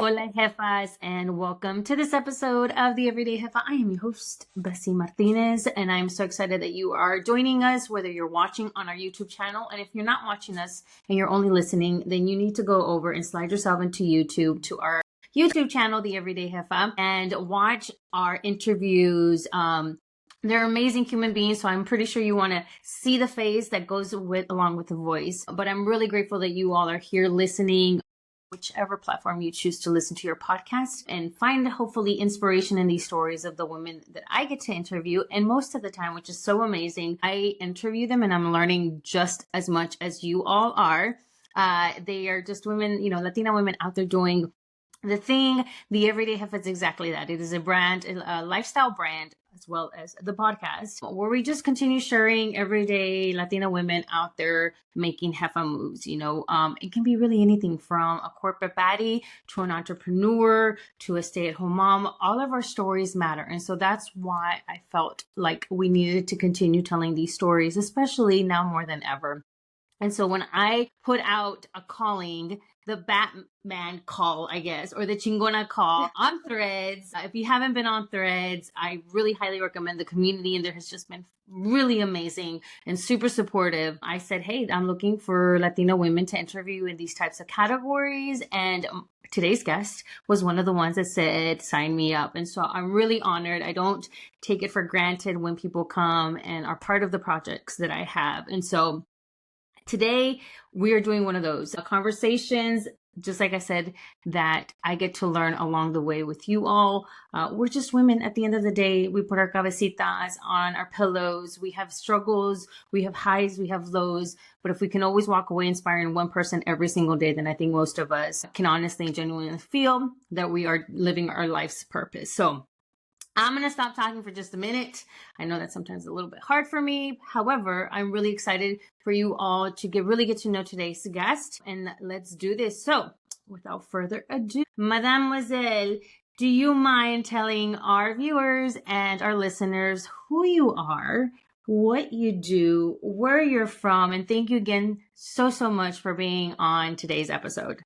Hola, jefas, and welcome to this episode of The Everyday Jefa. I am your host, Bessie Martinez, and I'm so excited that you are joining us, whether you're watching on our YouTube channel. And if you're not watching us and you're only listening, then you need to go over and slide yourself into YouTube to our YouTube channel, The Everyday Jefa, and watch our interviews. They're amazing human beings, so I'm pretty sure you want to see the face that goes along with the voice. But I'm really grateful that you all are here listening, whichever platform you choose to listen to your podcast, and find hopefully inspiration in these stories of the women that I get to interview. And most of the time, which is so amazing, I interview them and I'm learning just as much as you all are. They are just women, Latina women out there doing the thing. The Everyday Jefa is exactly that. It is a brand, a lifestyle brand, as well as the podcast, where we just continue sharing everyday Latina women out there making Jefa moves. It can be really anything from a corporate baddie to an entrepreneur to a stay-at-home mom. All of our stories matter. And so that's why I felt like we needed to continue telling these stories, especially now more than ever. And so when I put out a calling, the Batman call, I guess, or the Chingona call on Threads, if you haven't been on Threads, I really highly recommend the community. And there has just been really amazing and super supportive. I said, hey, I'm looking for Latina women to interview in these types of categories. And today's guest was one of the ones that said, sign me up. And so I'm really honored. I don't take it for granted when people come and are part of the projects that I have. And so today, we are doing one of those conversations, just like I said, that I get to learn along the way with you all. We're just women at the end of the day. We put our cabecitas on our pillows. We have struggles, we have highs, we have lows. But if we can always walk away inspiring one person every single day, then I think most of us can honestly and genuinely feel that we are living our life's purpose. So I'm going to stop talking for just a minute. I know that's sometimes a little bit hard for me. However, I'm really excited for you all to really get to know today's guest, and let's do this. So without further ado, Mademoiselle, do you mind telling our viewers and our listeners who you are, what you do, where you're from, and thank you again so much for being on today's episode.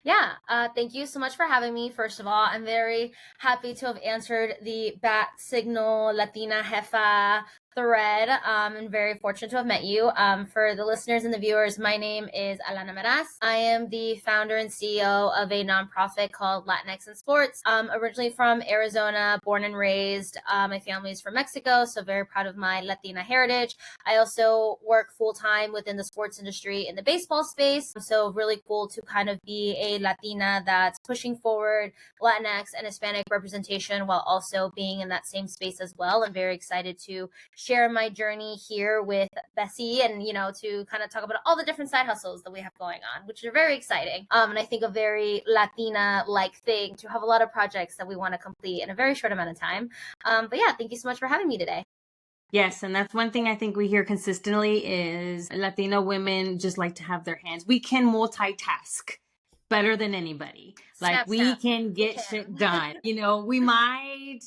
Yeah, thank you so much for having me. First of all, I'm very happy to have answered the Bat Signal Latina Jefa thread, and very fortunate to have met you. For the listeners and the viewers, my name is Alana Meraz. I am the founder and CEO of a nonprofit called Latinx in Sports. Originally from Arizona, born and raised. My family is from Mexico, so very proud of my Latina heritage. I also work full-time within the sports industry in the baseball space, so really cool to kind of be a Latina that's pushing forward Latinx and Hispanic representation while also being in that same space as well. I'm very excited to share my journey here with Bessie and, to kind of talk about all the different side hustles that we have going on, which are very exciting. And I think a very Latina-like thing to have a lot of projects that we want to complete in a very short amount of time. But yeah, thank you so much for having me today. Yes, and that's one thing I think we hear consistently is Latino women just like to have their hands. We can multitask better than anybody. Like we can get shit done. We might,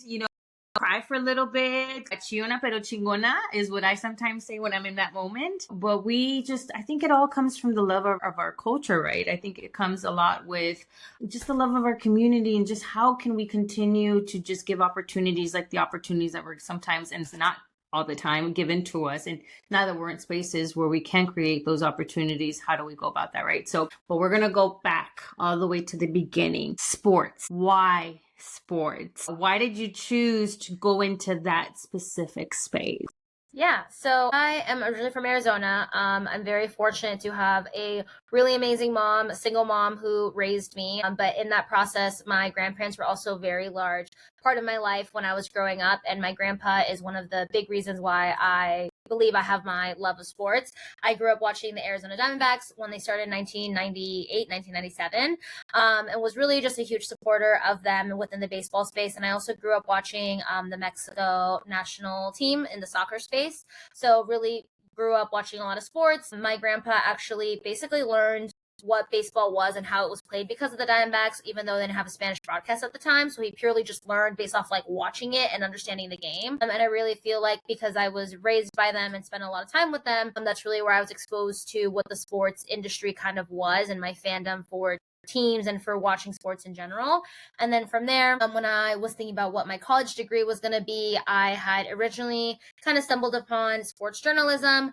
cry for a little bit. Chiona pero chingona is what I sometimes say when I'm in that moment. But I think it all comes from the love of our culture, right? I think it comes a lot with just the love of our community and just how can we continue to just give opportunities like the opportunities that we're sometimes, and it's not all the time, given to us. And now that we're in spaces where we can create those opportunities, how do we go about that, right? So, but we're going to go back all the way to the beginning. Sports. Why sports? Why did you choose to go into that specific space? Yeah, so I am originally from Arizona. I'm very fortunate to have a really amazing mom, a single mom who raised me. But in that process, my grandparents were also a very large part of my life when I was growing up. And my grandpa is one of the big reasons why I believe I have my love of sports. I grew up watching the Arizona Diamondbacks when they started in 1998, 1997, and was really just a huge supporter of them within the baseball space. And I also grew up watching the Mexico national team in the soccer space. So really grew up watching a lot of sports. My grandpa actually basically learned what baseball was and how it was played because of the Diamondbacks, even though they didn't have a Spanish broadcast at the time. So he purely just learned based off like watching it and understanding the game. And I really feel like because I was raised by them and spent a lot of time with them, that's really where I was exposed to what the sports industry kind of was and my fandom for teams and for watching sports in general. And then from there, when I was thinking about what my college degree was going to be, I had originally kind of stumbled upon sports journalism.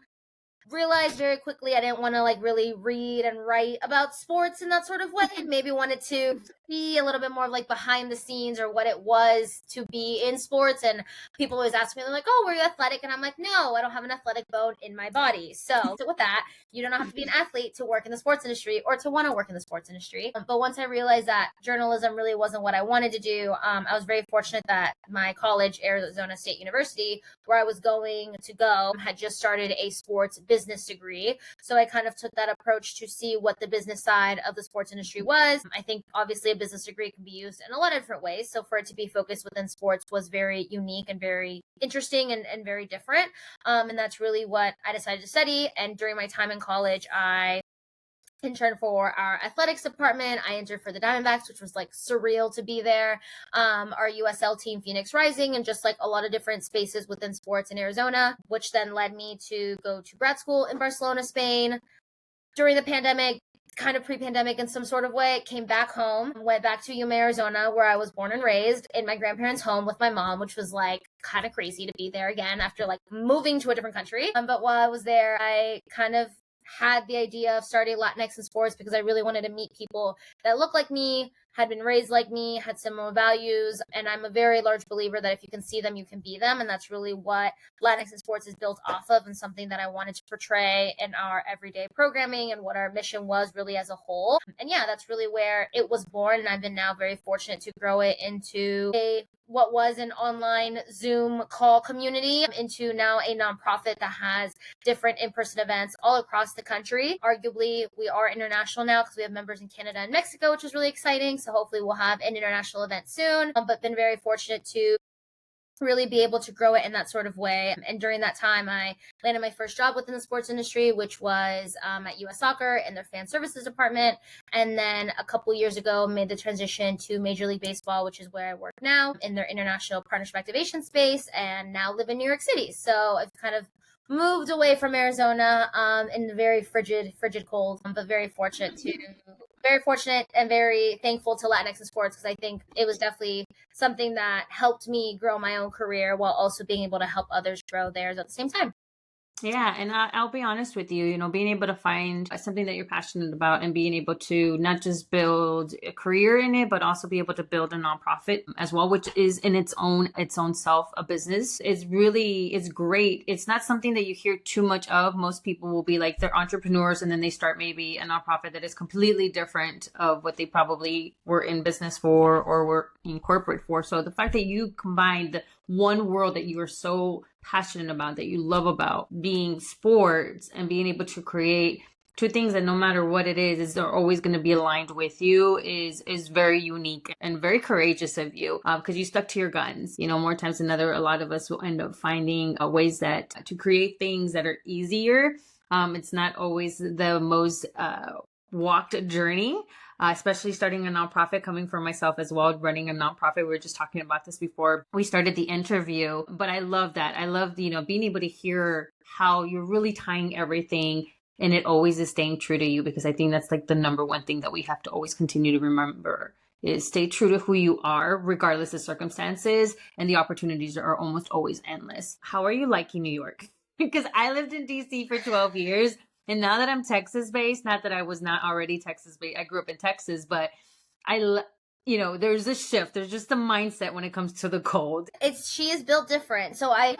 Realized very quickly I didn't want to like really read and write about sports in that sort of way. Maybe wanted to be a little bit more like behind the scenes or what it was to be in sports. And people always ask me, they're like, oh, were you athletic? And I'm like, no, I don't have an athletic bone in my body. So with that, you don't have to be an athlete to work in the sports industry or to want to work in the sports industry. But once I realized that journalism really wasn't what I wanted to do, I was very fortunate that my college, Arizona State University, where I was going to go, had just started a sports business degree. So I kind of took that approach to see what the business side of the sports industry was. I think obviously a business degree can be used in a lot of different ways. So for it to be focused within sports was very unique and very interesting and very different. And that's really what I decided to study. And during my time in college, I interned for our athletics department. I entered for the Diamondbacks, which was like surreal to be there. Our USL team, Phoenix Rising, and just like a lot of different spaces within sports in Arizona, which then led me to go to grad school in Barcelona, Spain. During the pandemic, kind of pre-pandemic in some sort of way, came back home, went back to Yuma, Arizona, where I was born and raised in my grandparents' home with my mom, which was like kind of crazy to be there again after like moving to a different country. But while I was there, I kind of had the idea of starting Latinx in sports because I really wanted to meet people that look like me, had been raised like me, had similar values. And I'm a very large believer that if you can see them, you can be them. And that's really what Latinx in sports is built off of, and something that I wanted to portray in our everyday programming and what our mission was really as a whole. And yeah, that's really where it was born. And I've been now very fortunate to grow it into what was an online Zoom call community into now a nonprofit that has different in-person events all across the country. Arguably, we are international now because we have members in Canada and Mexico, which is really exciting. So hopefully we'll have an international event soon, but been very fortunate to really be able to grow it in that sort of way. And during that time, I landed my first job within the sports industry, which was at US Soccer in their fan services department. And then a couple years ago, made the transition to Major League Baseball, which is where I work now in their international partnership activation space, and now live in New York City. So I've kind of moved away from Arizona in the very frigid cold, but very fortunate and very thankful to Latinx in sports, because I think it was definitely something that helped me grow my own career while also being able to help others grow theirs at the same time. Yeah, and I'll be honest with you, being able to find something that you're passionate about and being able to not just build a career in it, but also be able to build a nonprofit as well, which is in its own self a business. It's great. It's not something that you hear too much of. Most people will be like, they're entrepreneurs and then they start maybe a nonprofit that is completely different of what they probably were in business for or were in corporate for. So the fact that you combined the one world that you are so passionate about, that you love about, being sports, and being able to create two things that no matter what it is they're always going to be aligned with you is very unique and very courageous of you, because you stuck to your guns. More times than other, a lot of us will end up finding ways that to create things that are easier. It's not always the most walked journey. Especially starting a nonprofit, coming from myself as well, running a nonprofit. We were just talking about this before we started the interview, but I love that. I love, being able to hear how you're really tying everything and it always is staying true to you, because I think that's like the number one thing that we have to always continue to remember is stay true to who you are, regardless of circumstances, and the opportunities are almost always endless. How are you liking New York? Because I lived in DC for 12 years. And now that I'm Texas based, not that I was not already Texas based, I grew up in Texas, but there's a shift. There's just a mindset when it comes to the cold. She is built different. So I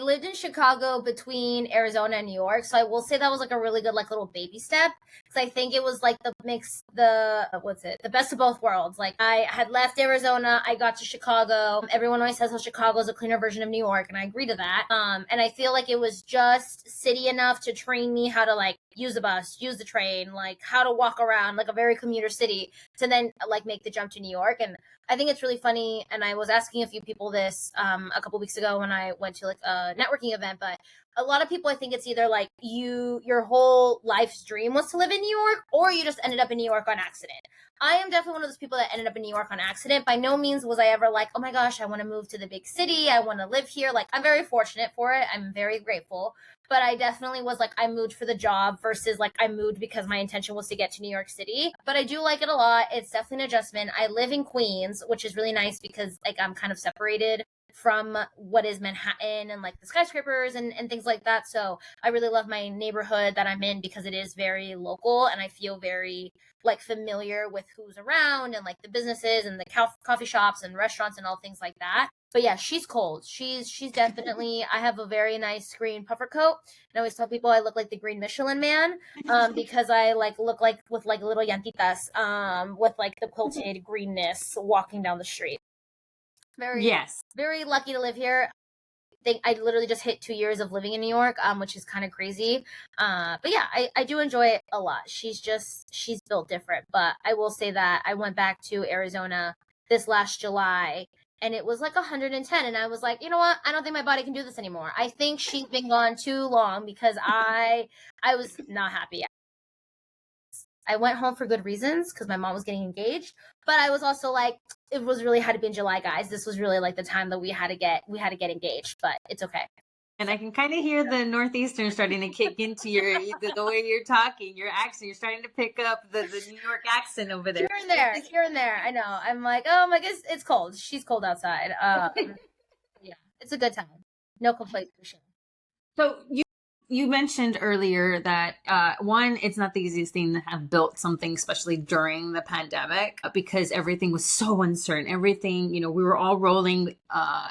lived in Chicago between Arizona and New York. So I will say that was like a really good like little baby step, because I think it was like the best of both worlds. Like I had left Arizona, I got to Chicago. Everyone always says how Chicago is a cleaner version of New York, and I agree to that. And I feel like it was just city enough to train me how to like use the bus, use the train, like how to walk around like a very commuter city, to then like make the jump to New York. And I think it's really funny, and I was asking a few people this a couple weeks ago when I went to like a networking event, but a lot of people, I think it's either like your whole life's dream was to live in New York, or you just ended up in New York on accident. I am definitely one of those people that ended up in New York on accident. By no means was I ever like, oh my gosh, I want to move to the big city, I want to live here. Like, I'm very fortunate for it, I'm very grateful. but I definitely was like, I moved for the job versus like I moved because my intention was to get to New York City. But I do like it a lot. It's definitely an adjustment. I live in Queens, which is really nice because like I'm kind of separated from what is Manhattan and like the skyscrapers and things like that. So I really love my neighborhood that I'm in because it is very local and I feel very like familiar with who's around and like the businesses and the coffee shops and restaurants and all things like that. But yeah, she's cold. She's definitely. I have a very nice green puffer coat, and I always tell people I look like the Green Michelin Man, because I like look like with like little llantitas, with like the quilted greenness walking down the street. Very lucky to live here. I literally just hit 2 years of living in New York, which is kind of crazy. But yeah, I do enjoy it a lot. She's built different. But I will say that I went back to Arizona this last July and it was like 110. And I was like, you know what? I don't think my body can do this anymore. I think she's been gone too long because I was not happy. I went home for good reasons because my mom was getting engaged, but I was also like, it was really had to be in July, guys. This was really like the time that we had to get engaged, but it's okay. And I can kind of hear the Northeastern starting to kick into the way you're talking, your accent. You're starting to pick up the New York accent over there. Here and there. I know. I'm like, oh my goodness, it's cold. She's cold outside. Yeah, it's a good time. No complaints for sure. So you mentioned earlier that one, it's not the easiest thing to have built something, especially during the pandemic, because everything was so uncertain. Everything, we were all rolling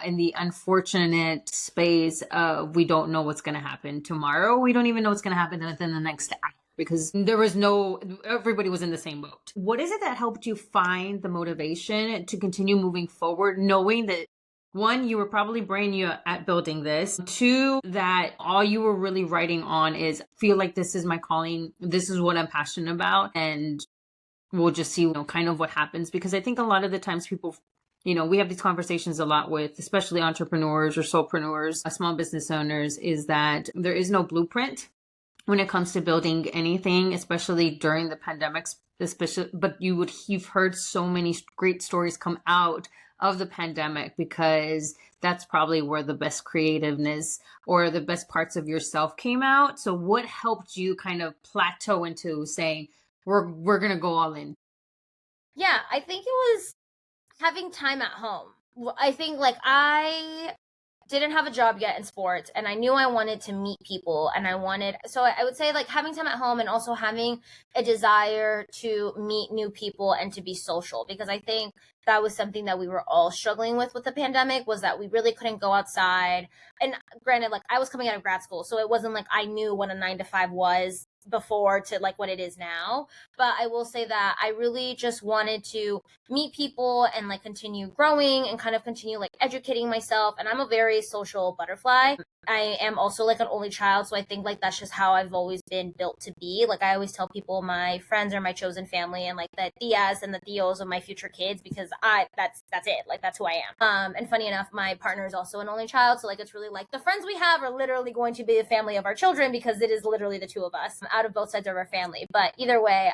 in the unfortunate space of we don't know what's going to happen tomorrow. We don't even know what's going to happen within the next hour because everybody was in the same boat. What is it that helped you find the motivation to continue moving forward, knowing that one, you were probably brand new at building this. Two, that all you were really writing on is feel like this is my calling. This is what I'm passionate about. And we'll just see, kind of what happens. Because I think a lot of the times people, we have these conversations a lot with, especially entrepreneurs or solopreneurs, small business owners, is that there is no blueprint when it comes to building anything, especially during the pandemics, but you've heard so many great stories come out of the pandemic because that's probably where the best creativeness or the best parts of yourself came out. So what helped you kind of plateau into saying, we're going to go all in? Yeah, I think it was having time at home. I think like I didn't have a job yet in sports and I knew I wanted to meet people and so I would say like having time at home and also having a desire to meet new people and to be social, because I think that was something that we were all struggling with the pandemic, was that we really couldn't go outside. And granted, like I was coming out of grad school, so it wasn't like I knew what a 9 to 5 was before to like what it is now. But I will say that I really just wanted to meet people and like continue growing and kind of continue like educating myself. And I'm a very social butterfly. I am also like an only child, so I think like that's just how I've always been built to be. Like I always tell people my friends are my chosen family and like the tias and the tios of my future kids, because that's it. Like that's who I am. And funny enough, my partner is also an only child, so like it's really like the friends we have are literally going to be the family of our children, because it is literally the two of us out of both sides of our family. But either way,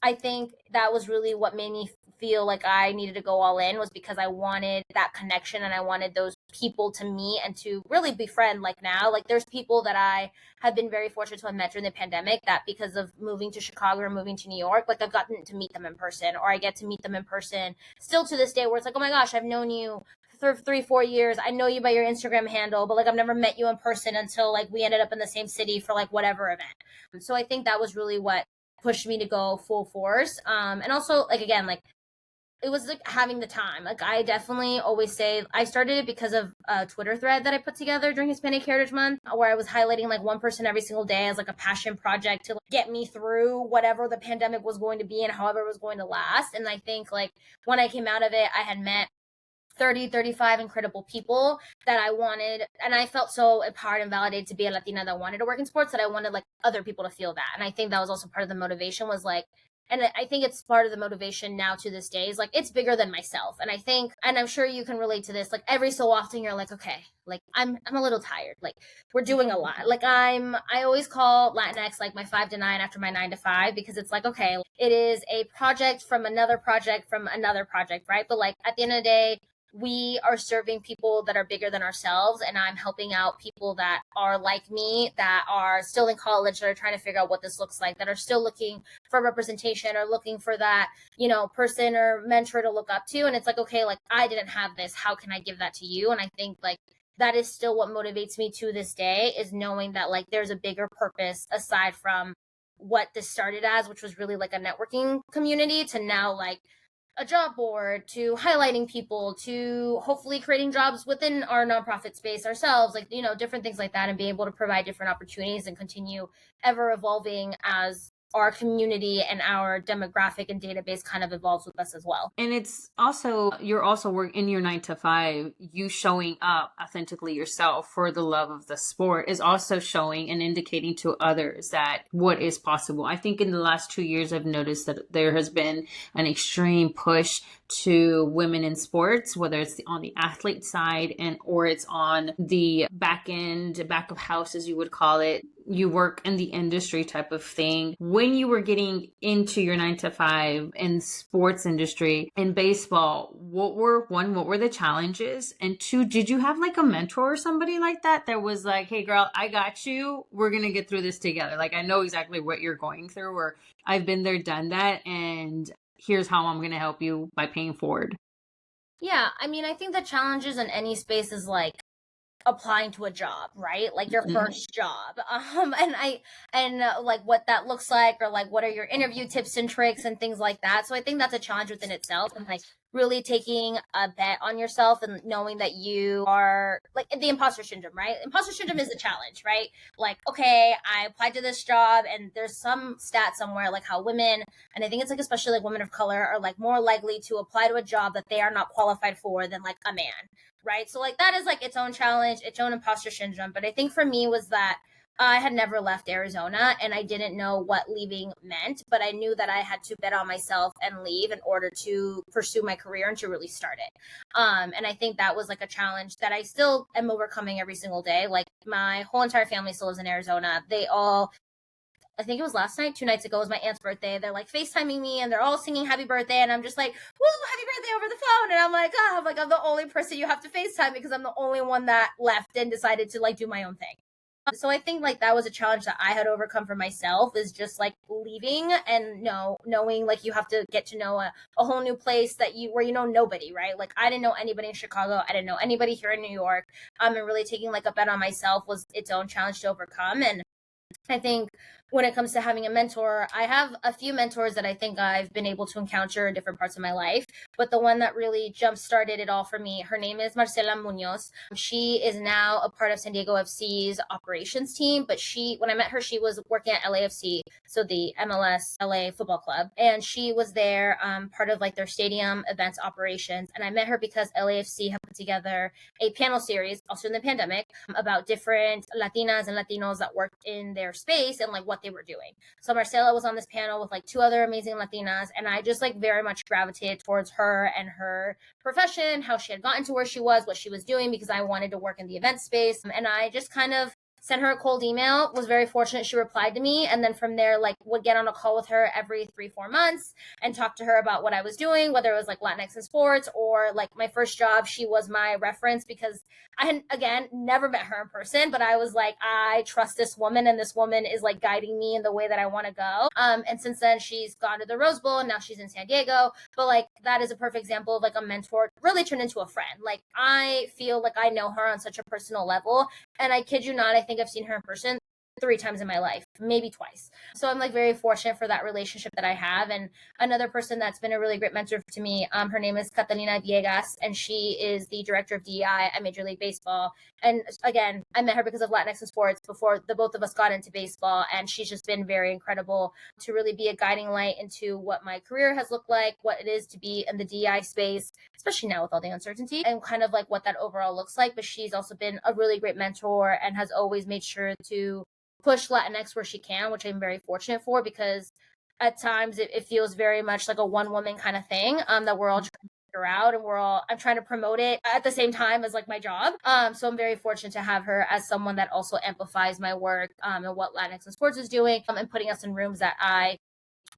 I think that was really what made me feel like I needed to go all in, was because I wanted that connection and I wanted those people to meet and to really befriend. Like now, like there's people that I have been very fortunate to have met during the pandemic that because of moving to Chicago or moving to New York, like I've gotten to meet them in person, or I get to meet them in person still to this day, where it's like, oh my gosh, I've known you for 3-4 years. I know you by your Instagram handle, but like I've never met you in person until like we ended up in the same city for like whatever event. So I think that was really what pushed me to go full force. And also like, again, like it was like having the time. Like I definitely always say I started it because of a Twitter thread that I put together during Hispanic Heritage Month, where I was highlighting like one person every single day as like a passion project to like, get me through whatever the pandemic was going to be and however it was going to last. And I think like when I came out of it, I had met 35 incredible people that I wanted, and I felt so empowered and validated to be a Latina that wanted to work in sports, that I wanted like other people to feel that. And I think that was also part of the motivation, was like, and I think it's part of the motivation now to this day, is like it's bigger than myself. And I think, and I'm sure you can relate to this, like every so often you're like, okay, like I'm a little tired, like we're doing a lot. Like I always call Latinx like my 5 to 9 after my 9 to 5, because it's like, okay, it is a project from another project, right? But like at the end of the day, we are serving people that are bigger than ourselves, and I'm helping out people that are like me, that are still in college, that are trying to figure out what this looks like, that are still looking for representation or looking for that, person or mentor to look up to. And it's like, okay, like I didn't have this, how can I give that to you? And I think like that is still what motivates me to this day, is knowing that like there's a bigger purpose aside from what this started as, which was really like a networking community, to now like a job board, to highlighting people, to hopefully creating jobs within our nonprofit space ourselves, like, different things like that, and being able to provide different opportunities and continue ever evolving as our community and our demographic and database kind of evolves with us as well. And it's also, you're also working in your 9 to 5, you showing up authentically yourself for the love of the sport is also showing and indicating to others that what is possible. I think in the last 2 years, I've noticed that there has been an extreme push to women in sports, whether it's on the athlete side or it's on the back of house, as you would call it. You work in the industry type of thing. When you were getting into your 9 to 5 in sports industry, in baseball, what were the challenges? And 2, did you have like a mentor or somebody like that was like, hey girl, I got you. We're going to get through this together. Like, I know exactly what you're going through, or I've been there, done that. And here's how I'm going to help you by paying forward. Yeah. I mean, I think the challenges in any space is like applying to a job, right? Like your first job. And like what that looks like, or like what are your interview tips and tricks and things like that. So I think that's a challenge within itself, and like really taking a bet on yourself and knowing that you are like the imposter syndrome, right? Imposter syndrome is a challenge, right? Like, okay, I applied to this job, and there's some stat somewhere like how women, and I think it's like especially like women of color, are like more likely to apply to a job that they are not qualified for than like a man, right? So like that is like its own challenge, its own imposter syndrome. But I think for me was that I had never left Arizona, and I didn't know what leaving meant, but I knew that I had to bet on myself and leave in order to pursue my career and to really start it. And I think that was like a challenge that I still am overcoming every single day. Like my whole entire family still lives in Arizona. I think it was last night, 2 nights ago, was my aunt's birthday. They're like FaceTiming me, and they're all singing happy birthday. And I'm just like, woo, happy birthday over the phone. And I'm like, I'm the only person you have to FaceTime, because I'm the only one that left and decided to like do my own thing. So I think like that was a challenge that I had overcome for myself, is just like leaving and knowing like you have to get to know a whole new place where you know nobody, right? Like I didn't know anybody in Chicago. I didn't know anybody here in New York. And really taking like a bet on myself was its own challenge to overcome. And I think when it comes to having a mentor, I have a few mentors that I think I've been able to encounter in different parts of my life. But the one that really jump started it all for me, her name is Marcela Munoz. She is now a part of San Diego FC's operations team. But when I met her, she was working at LAFC, so the MLS LA football club. And she was there, part of like their stadium events operations. And I met her because LAFC had put together a panel series, also in the pandemic, about different Latinas and Latinos that worked in their space and like what they were doing. So Marcela was on this panel with like 2 other amazing Latinas, and I just like very much gravitated towards her and her profession, how she had gotten to where she was, what she was doing, because I wanted to work in the event space. And I just kind of sent her a cold email, was very fortunate she replied to me, and then from there like would get on a call with her every 3-4 months and talk to her about what I was doing, whether it was like Latinx in sports or like my first job. She was my reference because I had, again, never met her in person, but I was like, I trust this woman, and this woman is like guiding me in the way that I want to go. And since then she's gone to the Rose Bowl, and now she's in San Diego. But like that is a perfect example of like a mentor really turned into a friend. Like I feel like I know her on such a personal level, and I kid you not, I think I've seen her in person 3 times in my life, maybe twice. So I'm like very fortunate for that relationship that I have. And another person that's been a really great mentor to me, her name is Catalina Viegas, and she is the director of DEI at Major League Baseball. And again, I met her because of Latinx in sports before the both of us got into baseball. And she's just been very incredible to really be a guiding light into what my career has looked like, what it is to be in the DEI space, especially now with all the uncertainty, and kind of like what that overall looks like. But she's also been a really great mentor and has always made sure to push Latinx where she can, which I'm very fortunate for, because at times it feels very much like a one woman kind of thing, that we're all trying to figure out, and I'm trying to promote it at the same time as like my job. So I'm very fortunate to have her as someone that also amplifies my work, and what Latinx in sports is doing, and putting us in rooms that I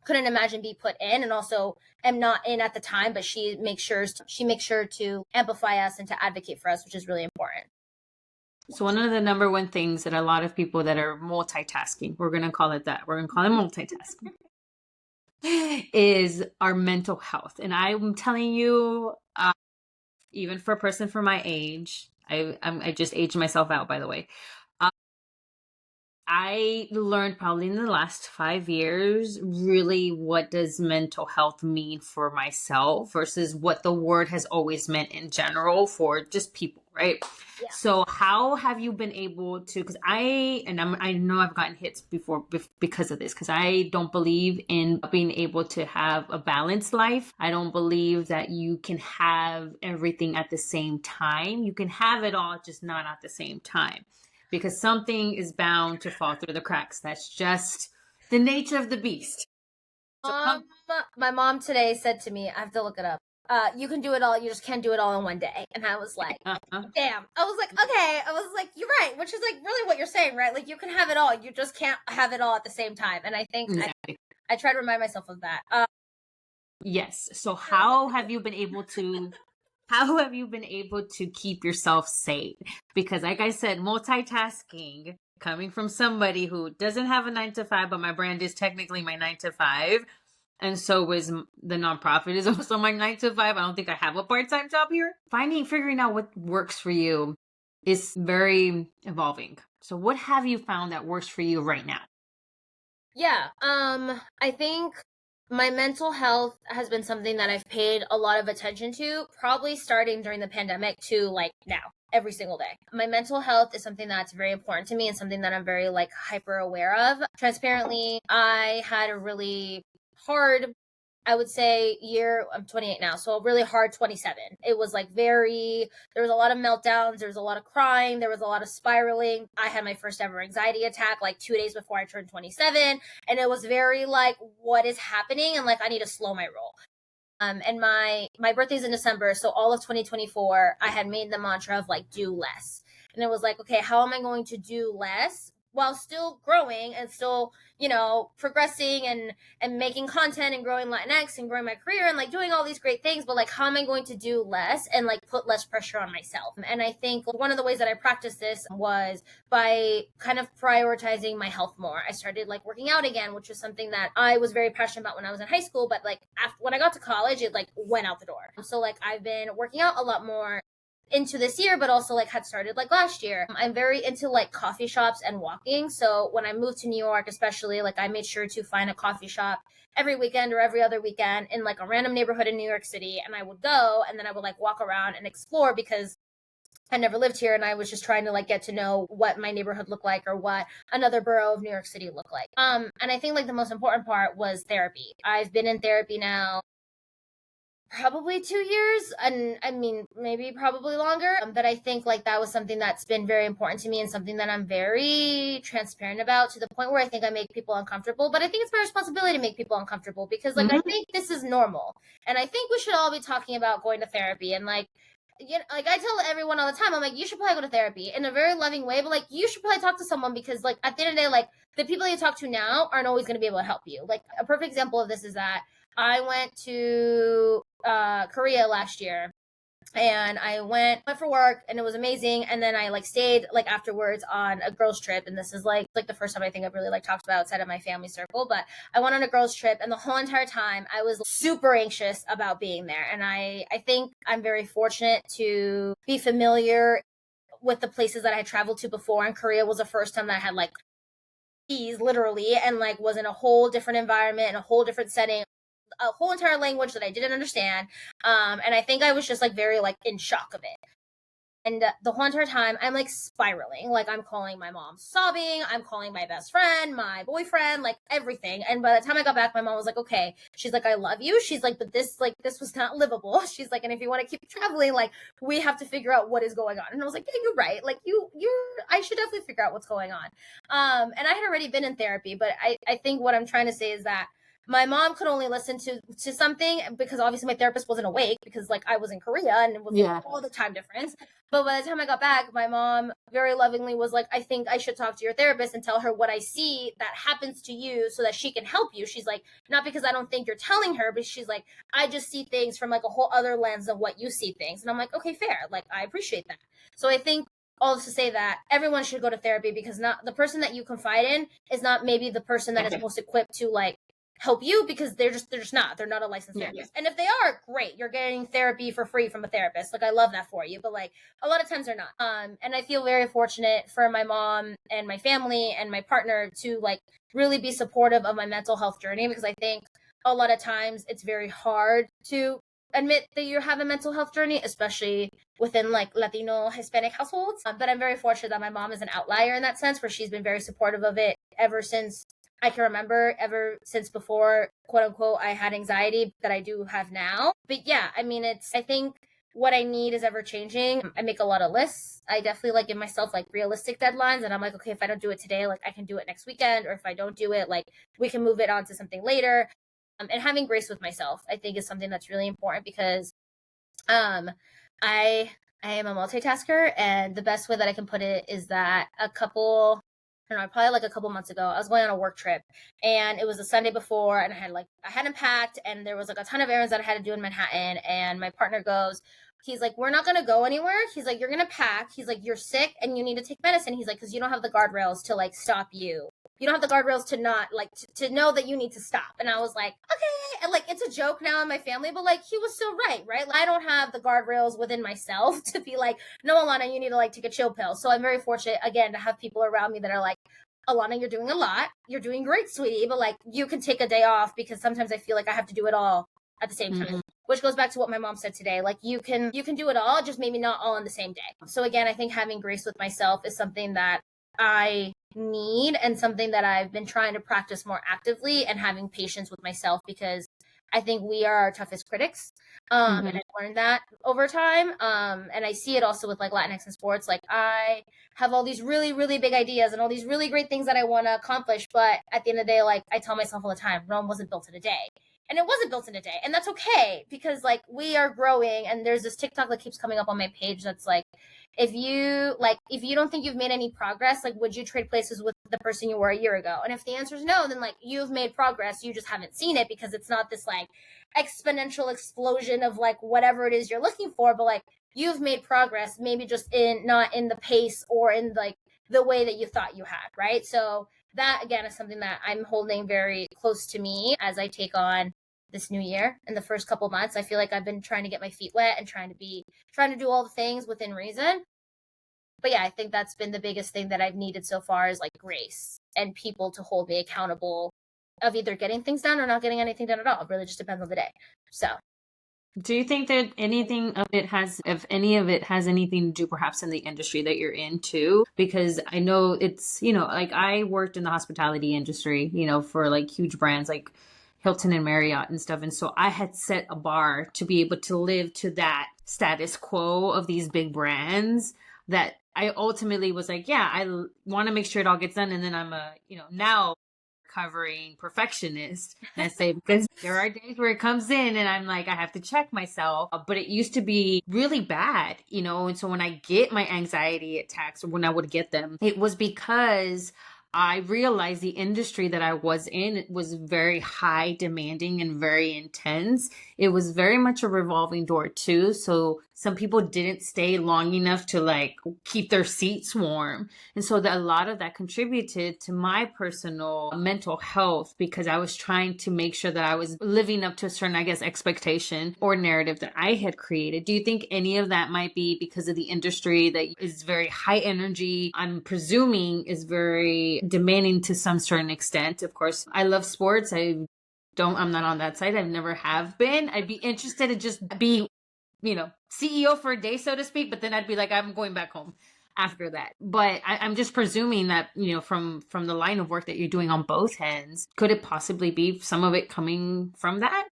couldn't imagine be put in, and also am not in at the time, but she makes sure to amplify us and to advocate for us, which is really important. So one of the number one things that a lot of people that are multitasking, we're going to call it that, we're going to call it multitasking, is our mental health. And I'm telling you, even for a person for my age, I just aged myself out, by the way. I learned probably in the last 5 years, really what does mental health mean for myself versus what the word has always meant in general for just people, right? Yeah. So how have you been able to, because I know I've gotten hits before because of this, because I don't believe in being able to have a balanced life. I don't believe that you can have everything at the same time. You can have it all, just not at the same time, because something is bound to fall through the cracks. That's just the nature of the beast. My mom today said to me, I have to look it up. You can do it all, you just can't do it all in one day. And I was like, damn. I was like, okay. I was like, you're right, which is like really what you're saying, right? Like you can have it all, you just can't have it all at the same time. And I think exactly. I try to remind myself of that. Yes. So how have you been able to keep yourself sane? Because like I said, multitasking, coming from somebody who doesn't have a 9 to 5, but my brand is technically my 9 to 5. And so is the nonprofit is also my 9 to 5. I don't think I have a part-time job here. Figuring out what works for you is very evolving. So what have you found that works for you right now? Yeah. I think my mental health has been something that I've paid a lot of attention to, probably starting during the pandemic to like now, every single day. My mental health is something that's very important to me and something that I'm very like hyper aware of. Transparently, I had a really hard, I would say, year. I'm 28 now, so a really hard 27. It was like there was a lot of meltdowns, there was a lot of crying, there was a lot of spiraling. I had my first ever anxiety attack like 2 days before I turned 27, and it was very like, what is happening? And like, I need to slow my roll. And my birthday's in December, so all of 2024, I had made the mantra of like, do less. And it was like, okay, how am I going to do less while still growing and still, progressing and making content and growing Latinx and growing my career and like doing all these great things, but like, how am I going to do less and like put less pressure on myself? And I think one of the ways that I practiced this was by kind of prioritizing my health more. I started like working out again, which was something that I was very passionate about when I was in high school, but like when I got to college, it like went out the door. So like I've been working out a lot more into this year, but also like had started like last year. I'm very into like coffee shops and walking. So when I moved to New York, especially, like I made sure to find a coffee shop every weekend or every other weekend in like a random neighborhood in New York City. And I would go and then I would like walk around and explore because I never lived here and I was just trying to like get to know what my neighborhood looked like or what another borough of New York City looked like. And I think like the most important part was therapy. I've been in therapy now probably 2 years, and I mean maybe probably longer, but I think like that was something that's been very important to me and something that I'm very transparent about, to the point where I think I make people uncomfortable, but I think it's my responsibility to make people uncomfortable because like I think this is normal, and I think we should all be talking about going to therapy. And like, like I tell everyone all the time, I'm like, you should probably go to therapy in a very loving way, but like you should probably talk to someone, because like at the end of the day, like the people you talk to now aren't always going to be able to help you. Like a perfect example of this is that I went to Korea last year, and I went for work, and it was amazing. And then I like stayed like afterwards on a girls trip, and this is like the first time I think I've really like talked about outside of my family circle. But I went on a girls trip, and the whole entire time I was super anxious about being there. And I think I'm very fortunate to be familiar with the places that I had traveled to before, and Korea was the first time that I had like literally, and like was in a whole different environment, in a whole different setting, a whole entire language that I didn't understand. And I think I was just like very like in shock of it. And the whole entire time I'm like spiraling. Like I'm calling my mom sobbing. I'm calling my best friend, my boyfriend, like everything. And by the time I got back, my mom was like, okay. She's like, I love you. She's like, but this was not livable. She's like, and if you want to keep traveling, like we have to figure out what is going on. And I was like, yeah, you're right. Like I should definitely figure out what's going on. And I had already been in therapy, but I think what I'm trying to say is that my mom could only listen to something because obviously my therapist wasn't awake because like I was in Korea and it was all the time difference. But by the time I got back, my mom very lovingly was like, I think I should talk to your therapist and tell her what I see that happens to you so that she can help you. She's like, not because I don't think you're telling her, but she's like, I just see things from like a whole other lens of what you see things. And I'm like, okay, fair. Like, I appreciate that. So I think all this to say that everyone should go to therapy because not the person that you confide in is not maybe the person that is most equipped to like help you because they're just not. They're not a licensed therapist. And if they are, great. You're getting therapy for free from a therapist. Like I love that for you. But like a lot of times they're not. And I feel very fortunate for my mom and my family and my partner to like really be supportive of my mental health journey because I think a lot of times it's very hard to admit that you have a mental health journey, especially within like Latino Hispanic households. But I'm very fortunate that my mom is an outlier in that sense where she's been very supportive of it ever since I can remember, ever since before, quote unquote, I had anxiety that I do have now. But yeah, I mean, I think what I need is ever changing. I make a lot of lists. I definitely like give myself like realistic deadlines. And I'm like, okay, if I don't do it today, like I can do it next weekend. Or if I don't do it, like we can move it on to something later. And having grace with myself, I think is something that's really important because I am a multitasker. And the best way that I can put it is that probably like a couple months ago, I was going on a work trip and it was the Sunday before and I hadn't packed and there was like a ton of errands that I had to do in Manhattan. And my partner goes, he's like, we're not going to go anywhere. He's like, you're going to pack. He's like, you're sick and you need to take medicine. He's like, because you don't have the guardrails to like stop you. You don't have the guardrails to not like to know that you need to stop. And I was like, okay. And like, it's a joke now in my family, but like, he was still right? Like, I don't have the guardrails within myself to be like, no, Alana, you need to like take a chill pill. So I'm very fortunate again to have people around me that are like, Alana, you're doing a lot. You're doing great, sweetie. But like, you can take a day off because sometimes I feel like I have to do it all at the same time. Which goes back to what my mom said today. Like you can do it all, just maybe not all on the same day. So again, I think having grace with myself is something that I need and something that I've been trying to practice more actively and having patience with myself because I think we are our toughest critics. And I've learned that over time. And I see it also with like Latinx in sports. Like I have all these really, really big ideas and all these really great things that I want to accomplish. But at the end of the day, like I tell myself all the time, Rome wasn't built in a day. And it wasn't built in a day. And that's okay because like we are growing and there's this TikTok that keeps coming up on my page that's like, if you don't think you've made any progress, like would you trade places with the person you were a year ago? And if the answer is no, then like you've made progress, you just haven't seen it because it's not this like exponential explosion of like whatever it is you're looking for, but like you've made progress, maybe just not in the pace or in like the way that you thought you had, right? So that again is something that I'm holding very close to me as I take on this new year. In the first couple months, I feel like I've been trying to get my feet wet and trying to do all the things within reason. But yeah, I think that's been the biggest thing that I've needed so far is like grace and people to hold me accountable of either getting things done or not getting anything done at all. It really just depends on the day. So do you think that if any of it has anything to do perhaps in the industry that you're in too? Because I know it's, like I worked in the hospitality industry, for like huge brands like Hilton and Marriott and stuff. And so I had set a bar to be able to live to that status quo of these big brands that I ultimately was like, yeah, I want to make sure it all gets done. And then I'm now recovering perfectionist. And I say, because there are days where it comes in and I'm like, I have to check myself. But it used to be really bad, and so when I get my anxiety attacks or when I would get them, it was because I realized the industry that I was in was very high demanding and very intense. It was very much a revolving door too. So some people didn't stay long enough to like keep their seats warm. And so a lot of that contributed to my personal mental health because I was trying to make sure that I was living up to a certain, I guess, expectation or narrative that I had created. Do you think any of that might be because of the industry that is very high energy? I'm presuming is very demanding to some certain extent. Of course, I love sports. I'm not on that side. I've never have been. I'd be interested to just be, CEO for a day, so to speak, but then I'd be like, I'm going back home after that. But I'm just presuming that, from the line of work that you're doing on both ends, could it possibly be some of it coming from that?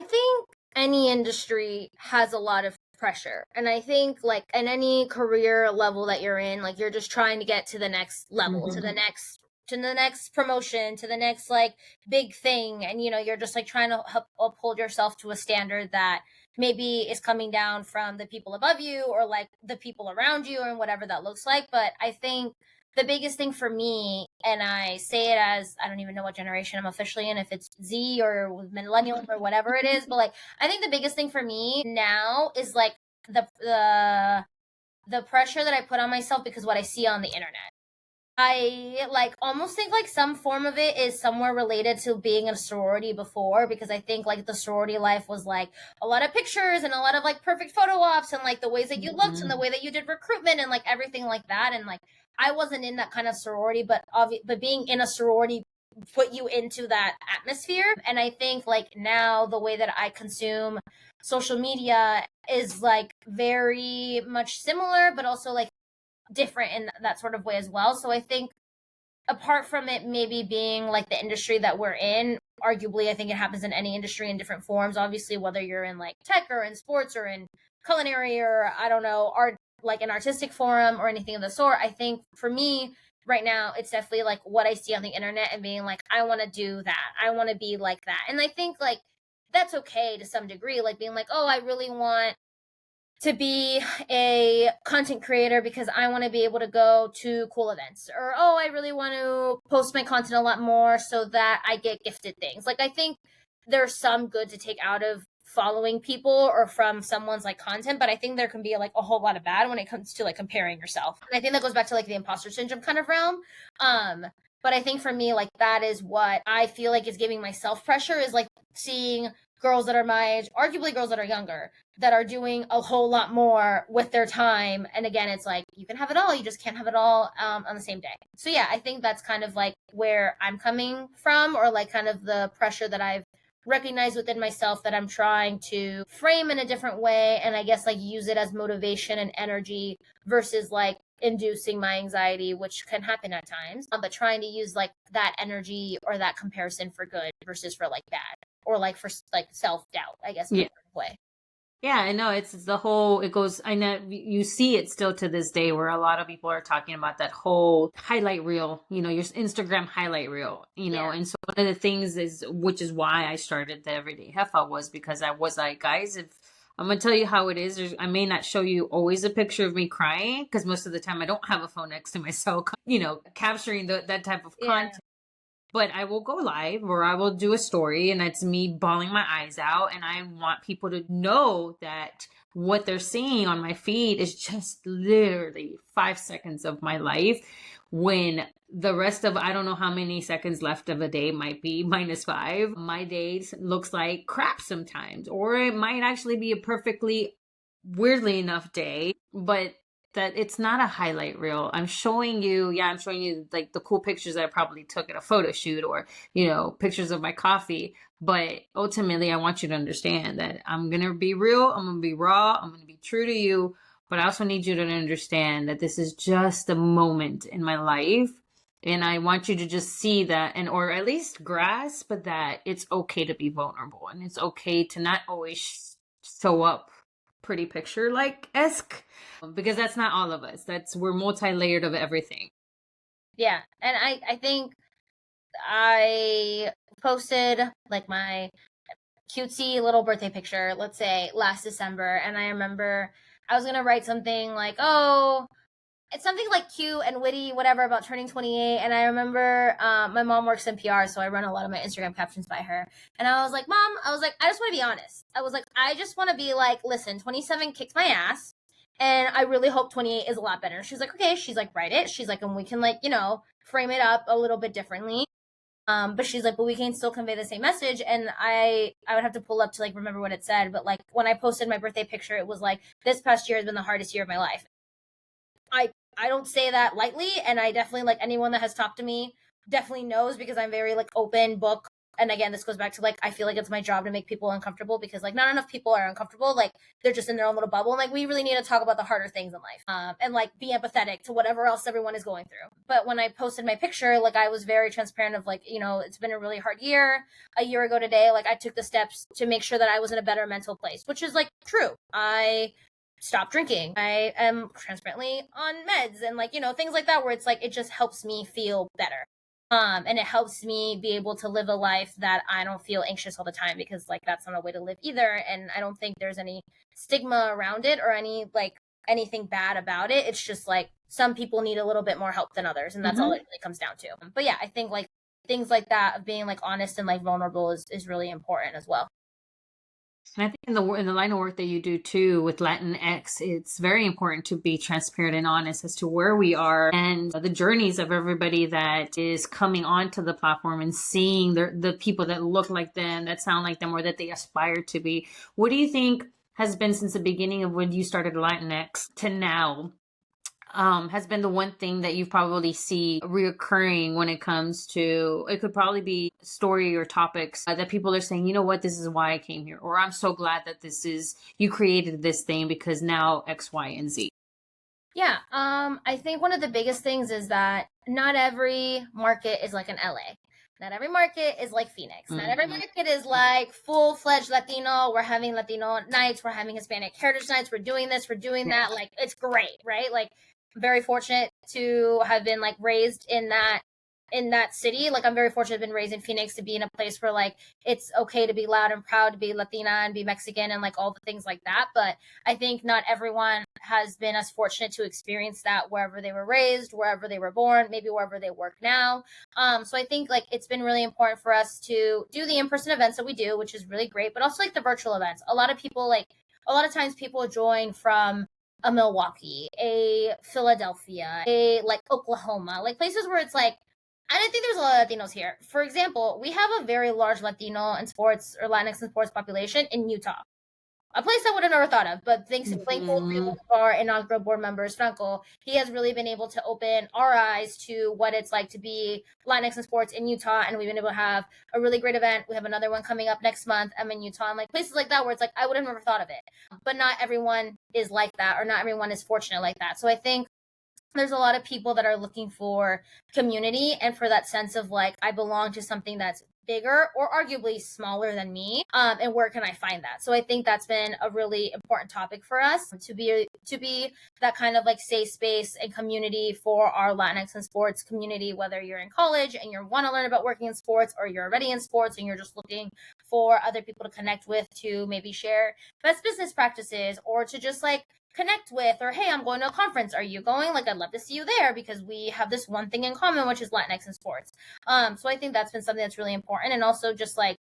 I think any industry has a lot of pressure. And I think like in any career level that you're in, like you're just trying to get to the next level, to the next to the next promotion, to the next like big thing. And, you know, you're just like trying to help uphold yourself to a standard that maybe is coming down from the people above you or like the people around you and whatever that looks like. But I think the biggest thing for me, and I say it as I don't even know what generation I'm officially in, if it's Z or millennial or whatever it is, but like I think the biggest thing for me now is like the pressure that I put on myself because what I see on the internet. I like almost think like some form of it is somewhere related to being in a sorority before, because I think like the sorority life was like a lot of pictures and a lot of like perfect photo ops and like the ways that you looked and the way that you did recruitment and like everything like that. And like I wasn't in that kind of sorority, but being in a sorority put you into that atmosphere. And I think like now the way that I consume social media is like very much similar, but also like different in that sort of way as well. So I think apart from it maybe being like the industry that we're in, arguably I think it happens in any industry in different forms, obviously, whether you're in like tech or in sports or in culinary or I don't know, art, like an artistic forum or anything of the sort. I think for me right now it's definitely like what I see on the internet and being like, I want to do that, I want to be like that. And I think like that's okay to some degree, like being like, oh, I really want to be a content creator because I want to be able to go to cool events, or oh, I really want to post my content a lot more so that I get gifted things. Like I think there's some good to take out of following people or from someone's like content, but I think there can be like a whole lot of bad when it comes to like comparing yourself. And I think that goes back to like the imposter syndrome kind of realm. But I think for me, like that is what I feel like is giving myself pressure, is like seeing girls that are my age, arguably girls that are younger, that are doing a whole lot more with their time. And again, it's like you can have it all, you just can't have it all on the same day. So yeah, I think that's kind of like where I'm coming from, or like kind of the pressure that I've recognized within myself that I'm trying to frame in a different way, and I guess like use it as motivation and energy versus like inducing my anxiety, which can happen at times, but trying to use like that energy or that comparison for good versus for like bad, or like for like self-doubt, I guess, in a way. Yeah, I know it's the whole, it goes, I know you see it still to this day where a lot of people are talking about that whole highlight reel, you know, your Instagram highlight reel, you know. And so one of the things is, which is why I started the Everyday Hefa, was because I was like, guys, if I'm going to tell you how it is, I may not show you always a picture of me crying, because most of the time I don't have a phone next to myself, you know, capturing that type of content. But I will go live or I will do a story and it's me bawling my eyes out. And I want people to know that what they're seeing on my feed is just literally 5 seconds of my life, when the rest of, I don't know how many seconds left of a day might be -5. My days looks like crap sometimes, or it might actually be a perfectly, weirdly enough, day, but that it's not a highlight reel. I'm showing you like the cool pictures that I probably took at a photo shoot, or, you know, pictures of my coffee. But ultimately, I want you to understand that I'm going to be real. I'm going to be raw. I'm going to be true to you. But I also need you to understand that this is just a moment in my life. And I want you to just see that, and or at least grasp that it's okay to be vulnerable, and it's okay to not always show up pretty picture like esque, because that's not all of us. We're multi-layered of everything. Yeah. And I think I posted like my cutesy little birthday picture, let's say last December, and I remember I was gonna write something like, oh, it's something like cute and witty, whatever, about turning 28. And I remember my mom works in PR, so I run a lot of my Instagram captions by her. And I was like, Mom, I just want to be honest. I was like, I just want to be like, listen, 27 kicked my ass, and I really hope 28 is a lot better. She's like, okay. She's like, write it. She's like, and we can like, you know, frame it up a little bit differently. But she's like, but we can still convey the same message. And I would have to pull up to like remember what it said. But like when I posted my birthday picture, it was like, this past year has been the hardest year of my life. I don't say that lightly, and I definitely, like, anyone that has talked to me definitely knows, because I'm very like open book. And again, this goes back to like, I feel like it's my job to make people uncomfortable, because like not enough people are uncomfortable. Like they're just in their own little bubble. And like we really need to talk about the harder things in life, and like be empathetic to whatever else everyone is going through. But when I posted my picture, like I was very transparent of like, you know, it's been a really hard year. A year ago today, like I took the steps to make sure that I was in a better mental place, which is like true. I stop drinking. I am transparently on meds, and like, you know, things like that, where it's like it just helps me feel better. And it helps me be able to live a life that I don't feel anxious all the time, because like that's not a way to live either. And I don't think there's any stigma around it or any like anything bad about it. It's just like some people need a little bit more help than others, and that's all it really comes down to. But yeah, I think like things like that of being like honest and like vulnerable is really important as well. And I think in the line of work that you do too with Latinx, it's very important to be transparent and honest as to where we are and the journeys of everybody that is coming onto the platform and seeing the people that look like them, that sound like them, or that they aspire to be. What do you think has been since the beginning of when you started Latinx to now? Has been the one thing that you probably see reoccurring when it comes to, it could probably be story or topics that people are saying, you know what, this is why I came here, or I'm so glad that you created this thing because now X, Y, and Z. Yeah, I think one of the biggest things is that not every market is like an LA. Not every market is like Phoenix. Not every market is like full-fledged Latino. We're having Latino nights. We're having Hispanic heritage nights. We're doing this. We're doing that. Like, it's great, right? Like, very fortunate to have been like raised in that city. Like, I'm very fortunate to have been raised in Phoenix, to be in a place where like it's okay to be loud and proud to be Latina and be Mexican and like all the things like that. But I think not everyone has been as fortunate to experience that wherever they were raised, wherever they were born, maybe wherever they work now. So I think like it's been really important for us to do the in-person events that we do, which is really great, but also like the virtual events. A lot of times people join from a Milwaukee, a Philadelphia, a like Oklahoma, like places where it's like, I don't think there's a lot of Latinos here. For example, we have a very large Latino and sports or Latinx and sports population in Utah, a place I would have never thought of. But thanks to our inaugural board members, Franco, he has really been able to open our eyes to what it's like to be Latinx and sports in Utah. And we've been able to have a really great event. We have another one coming up next month. I'm in Utah, and like places like that where it's like, I would have never thought of it. But not everyone is like that, or not everyone is fortunate like that. So I think there's a lot of people that are looking for community and for that sense of like, I belong to something that's bigger or arguably smaller than me, and where can I find that? So I think that's been a really important topic for us to be that kind of like safe space and community for our Latinx and sports community, whether you're in college and you want to learn about working in sports, or you're already in sports and you're just looking for other people to connect with, to maybe share best business practices, or to just like connect with, or hey, I'm going to a conference, are you going? Like, I'd love to see you there because we have this one thing in common, which is Latinx and sports. So I think that's been something that's really important. And also just like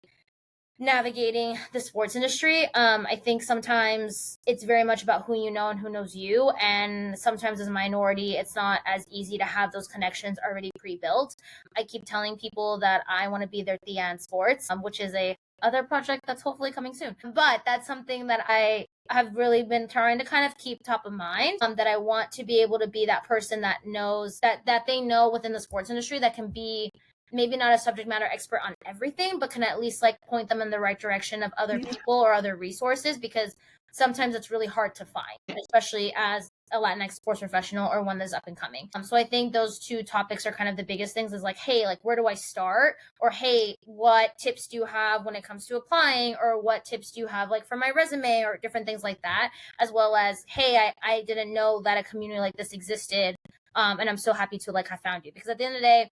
navigating the sports industry, I think sometimes it's very much about who you know and who knows you, and sometimes as a minority it's not as easy to have those connections already pre-built. I keep telling people that I want to be their Thea in sports, which is a other project that's hopefully coming soon, but that's something that I have really been trying to kind of keep top of mind, that I want to be able to be that person that knows that they know within the sports industry, that can be maybe not a subject matter expert on everything, but can at least like point them in the right direction of other people or other resources, because sometimes it's really hard to find, especially as a Latinx sports professional or one that's up and coming. So I think those two topics are kind of the biggest things, is like, hey, like, where do I start? Or hey, what tips do you have when it comes to applying? Or what tips do you have like for my resume, or different things like that? As well as, hey, I didn't know that a community like this existed. And I'm so happy to like have found you, because at the end of the day,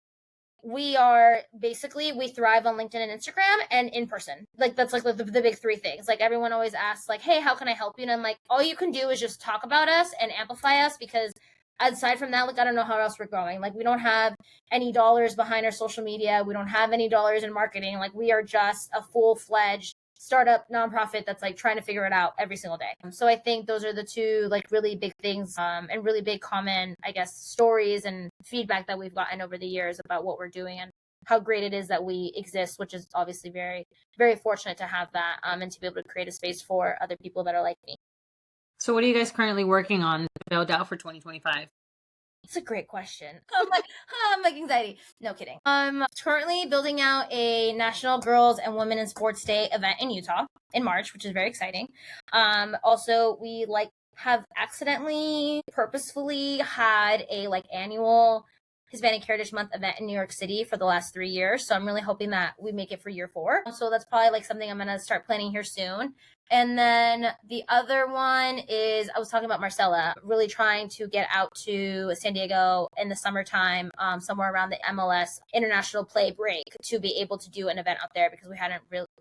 we thrive on LinkedIn and Instagram and in person. Like, that's like the big three things. Like, everyone always asks like, hey, how can I help you? And I'm like, all you can do is just talk about us and amplify us, because aside from that, like, I don't know how else we're growing. Like, we don't have any dollars behind our social media. We don't have any dollars in marketing. Like, we are just a full-fledged startup nonprofit that's like trying to figure it out every single day. So I think those are the two like really big things, and really big common, I guess, stories and feedback that we've gotten over the years about what we're doing and how great it is that we exist, which is obviously very, very fortunate to have that, and to be able to create a space for other people that are like me. So what are you guys currently working on to build out for 2025? It's a great question. I'm like anxiety. No kidding. I'm currently building out a National Girls and Women in Sports Day event in Utah in March, which is very exciting. Also, we like have accidentally, purposefully had a like annual Hispanic Heritage Month event in New York City for the last 3 years. So I'm really hoping that we make it for year 4. So that's probably like something I'm going to start planning here soon. And then the other one is, I was talking about Marcella, really trying to get out to San Diego in the summertime, somewhere around the MLS international play break, to be able to do an event out there, because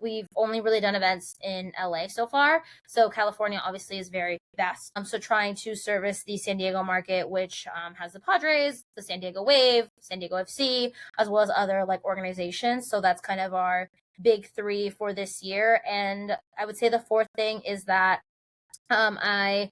we've only really done events in LA so far. So California obviously is very vast. So trying to service the San Diego market, which has the Padres, the San Diego Wave, San Diego FC, as well as other like organizations. So that's kind of our big three for this year. And I would say the fourth thing is that I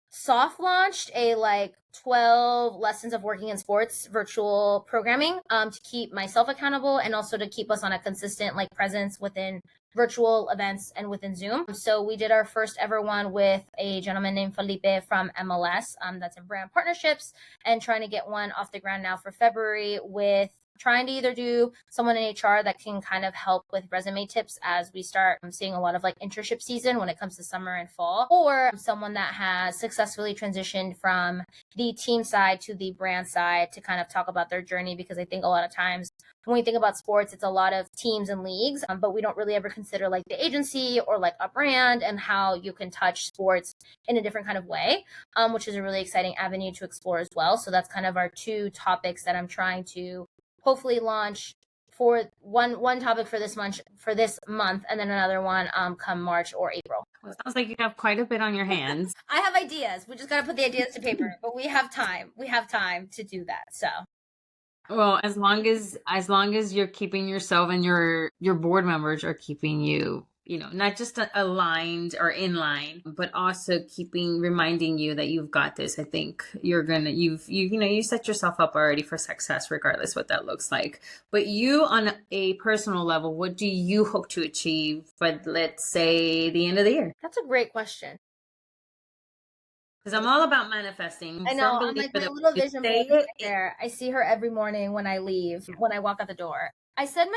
soft launched a like 12 lessons of working in sports virtual programming to keep myself accountable, and also to keep us on a consistent like presence within virtual events and within Zoom. So we did our first ever one with a gentleman named Felipe from MLS, that's in brand partnerships, and trying to get one off the ground now for February, with trying to either do someone in HR that can kind of help with resume tips as we start seeing a lot of like internship season when it comes to summer and fall, or someone that has successfully transitioned from the team side to the brand side to kind of talk about their journey. Because I think a lot of times when we think about sports, it's a lot of teams and leagues, but we don't really ever consider like the agency or like a brand and how you can touch sports in a different kind of way, which is a really exciting avenue to explore as well. So that's kind of our two topics that I'm trying to hopefully launch for one topic for this month, and then another one come March or April. Well, it sounds like you have quite a bit on your hands. I have ideas. We just got to put the ideas to paper, but we have time. We have time to do that. So, well, as long as you're keeping yourself and your board members are keeping you, not just aligned or in line, but also reminding you that you've got this. I think you set yourself up already for success, regardless what that looks like. But you, on a personal level, what do you hope to achieve by, let's say, the end of the year? That's a great question. Because I'm all about manifesting. I know. I'm like my little vision board right there. I see her every morning when I leave, when I walk out the door. I said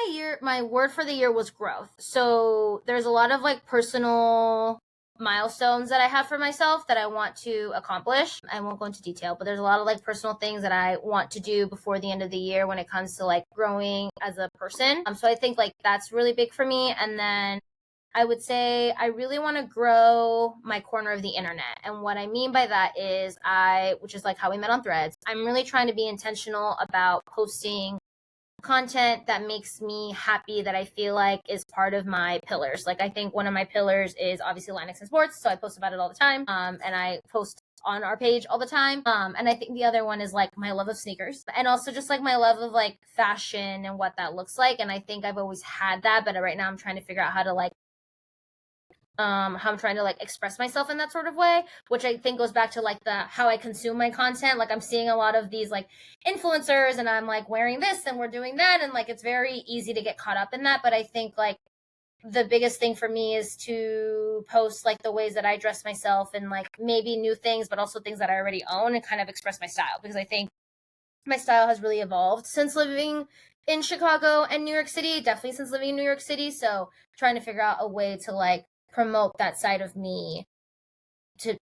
my word for the year was growth. So there's a lot of like personal milestones that I have for myself that I want to accomplish. I won't go into detail, but there's a lot of like personal things that I want to do before the end of the year when it comes to like growing as a person. So I think like that's really big for me. And then I would say I really want to grow my corner of the internet. And what I mean by that is which is like how we met on Threads, I'm really trying to be intentional about posting content that makes me happy, that I feel like is part of my pillars. Like I think one of my pillars is obviously Latinx in sports, so I post about it all the time, and I post on our page all the time, and I think the other one is like my love of sneakers, and also just like my love of like fashion and what that looks like. And I think I've always had that, but right now I'm trying to figure out how I'm trying to like express myself in that sort of way, which I think goes back to like how I consume my content. Like I'm seeing a lot of these like influencers, and I'm like wearing this and we're doing that, and like it's very easy to get caught up in that. But I think like the biggest thing for me is to post like the ways that I dress myself, and like maybe new things, but also things that I already own, and kind of express my style, because I think my style has really evolved since living in Chicago and New York City, definitely since living in New York City. So trying to figure out a way to like promote that side of me to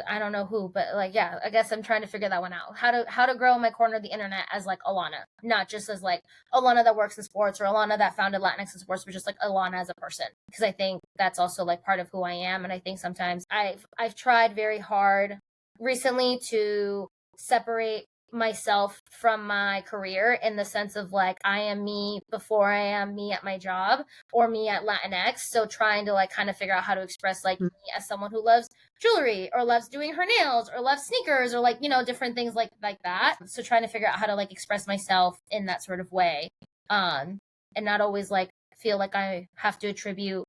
I don't know who, but like, yeah, I guess I'm trying to figure that one out. How to grow my corner of the internet as like Alana, not just as like Alana that works in sports, or Alana that founded Latinx in sports, but just like Alana as a person. Because I think that's also like part of who I am. And I think sometimes I've tried very hard recently to separate myself from my career, in the sense of like I am me before I am me at my job or me at Latinx. So trying to like kind of figure out how to express like me as someone who loves jewelry, or loves doing her nails, or loves sneakers, or like, different things like that. So trying to figure out how to like express myself in that sort of way, and not always like feel like I have to attribute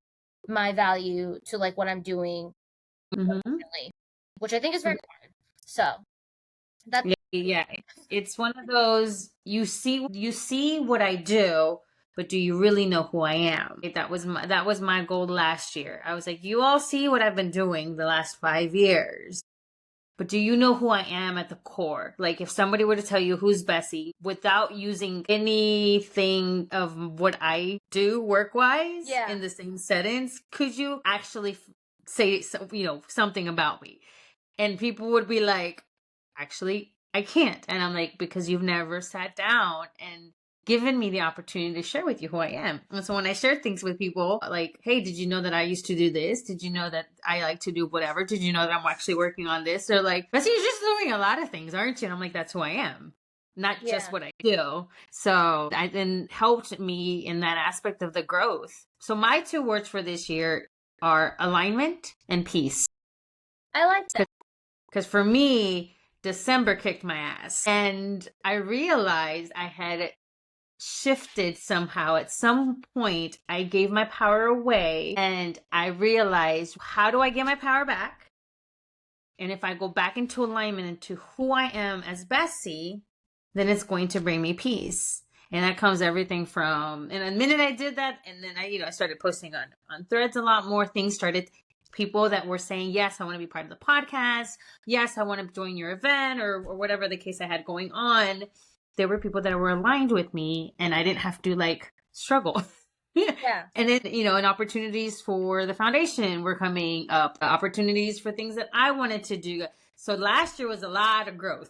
my value to like what I'm doing, which I think is very hard. So that's yeah, it's one of those, you see what I do, but do you really know who I am? That was my goal last year. I was like, you all see what I've been doing the last 5 years, but do you know who I am at the core? Like if somebody were to tell you who's Bessie without using anything of what I do work-wise in the same sentence, could you actually say something about me? And people would be like, actually, I can't. And I'm like, because you've never sat down and given me the opportunity to share with you who I am. And so when I share things with people, like, hey, did you know that I used to do this? Did you know that I like to do whatever? Did you know that I'm actually working on this? They're like, Bessie, you're just doing a lot of things, aren't you? And I'm like, that's who I am, not just what I do. So that then helped me in that aspect of the growth. So my 2 words for this year are alignment and peace. I like that. Because for me, December kicked my ass. And I realized I had shifted somehow. At some point, I gave my power away and I realized, how do I get my power back? And if I go back into alignment into who I am as Bessie, then it's going to bring me peace. And that comes everything from, and the minute I did that, and then I started posting on threads a lot more. Things started, people that were saying, yes, I want to be part of the podcast. Yes, I want to join your event or whatever the case I had going on. There were people that were aligned with me and I didn't have to like struggle. Yeah. And then, and opportunities for the foundation were coming up, opportunities for things that I wanted to do. So last year was a lot of growth,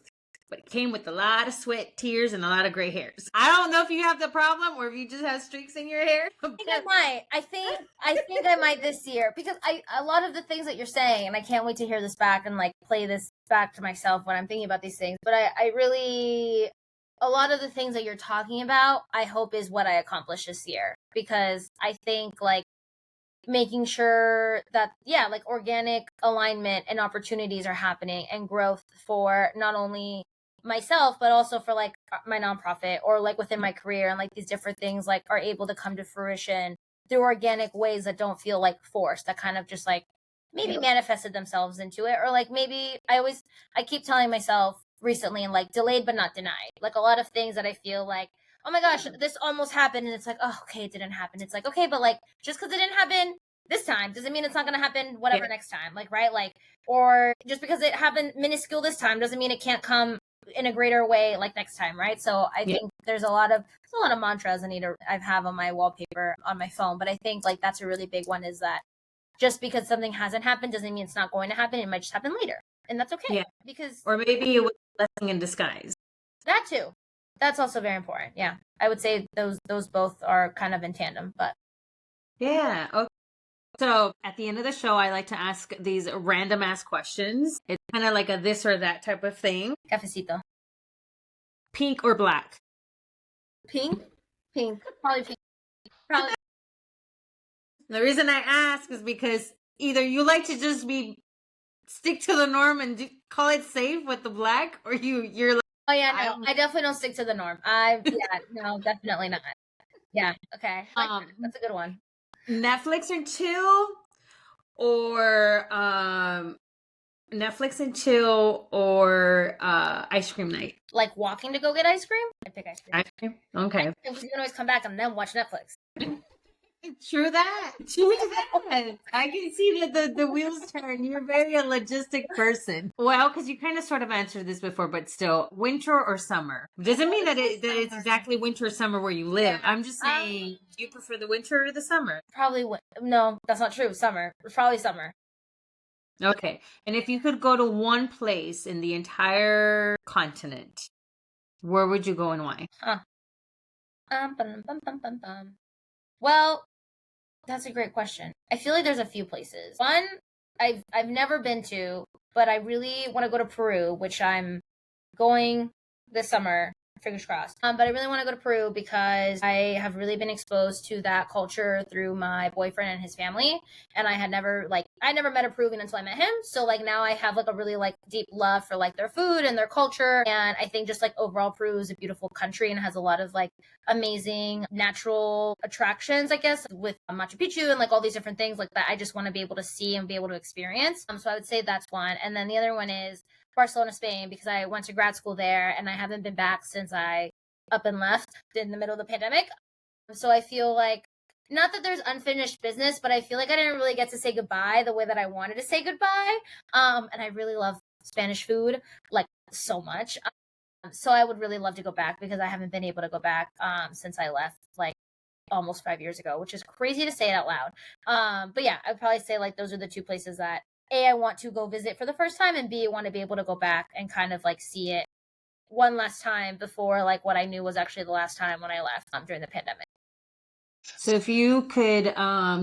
but it came with a lot of sweat, tears, and a lot of gray hairs. I don't know if you have the problem or if you just have streaks in your hair. I think I might. I think I might this year, because a lot of the things that you're saying, and I can't wait to hear this back and like play this back to myself when I'm thinking about these things. But I really, a lot of the things that you're talking about, I hope is what I accomplish this year, because I think like making sure that, like organic alignment and opportunities are happening and growth for not only myself, but also for like my nonprofit or like within my career, and like these different things like are able to come to fruition through organic ways that don't feel like forced, that kind of just like maybe manifested themselves into it. Or like maybe I keep telling myself recently, and like delayed but not denied, like a lot of things that I feel like, oh my gosh, this almost happened, and it's like, oh, okay, it didn't happen. It's like, okay, but like just because it didn't happen this time doesn't mean it's not going to happen whatever next time, like, right? Like, or just because it happened minuscule this time doesn't mean it can't come in a greater way like next time, right? So I think there's a lot of mantras I have on my wallpaper on my phone, but I think like that's a really big one, is that just because something hasn't happened doesn't mean it's not going to happen. It might just happen later, and that's okay. Because, or maybe it was a blessing in disguise. That too. That's also very important. Yeah, I would say those both are kind of in tandem. But yeah, okay. So at the end of the show, I like to ask these random ass questions. It's kind of like a this or that type of thing. Cafecito. Pink or black? Pink. Probably pink. Probably. The reason I ask is because either you like to just stick to the norm and call it safe with the black, or you're like, oh yeah, no, I definitely don't stick to the norm. No, definitely not. Yeah, okay. That's a good one. Netflix and chill, or Netflix and chill, or ice cream night. Like walking to go get ice cream? I pick ice cream. Ice cream? Okay. Because you can always come back and then watch Netflix. True that. I can see that the wheels turn. You're very a logistic person. Well, because you kind of sort of answered this before, but still, winter or summer? Doesn't mean that it's exactly winter or summer where you live. I'm just saying, do you prefer the winter or the summer? Probably, no, that's not true. Summer. Probably summer. Okay. And if you could go to one place in the entire continent, where would you go and why? Well, that's a great question. I feel like there's a few places. One I've never been to, but I really want to go to Peru, which I'm going this summer. Fingers crossed. But I really want to go to Peru because I have really been exposed to that culture through my boyfriend and his family. And I never met a Peruvian until I met him. So like now I have like a really like deep love for like their food and their culture. And I think just like overall Peru is a beautiful country and has a lot of like amazing natural attractions, I guess, with Machu Picchu and like all these different things like that I just want to be able to see and be able to experience. So I would say that's one. And then the other one is Barcelona, Spain, because I went to grad school there and I haven't been back since I up and left in the middle of the pandemic. So I feel like, not that there's unfinished business, but I feel like I didn't really get to say goodbye the way that I wanted to say goodbye. And I really love Spanish food, like so much. So I would really love to go back because I haven't been able to go back since I left like almost 5 years ago, which is crazy to say it out loud. But yeah, I'd probably say like those are the two places that A, I want to go visit for the first time, and B, I want to be able to go back and kind of like see it one last time before like what I knew was actually the last time when I left during the pandemic. So if you could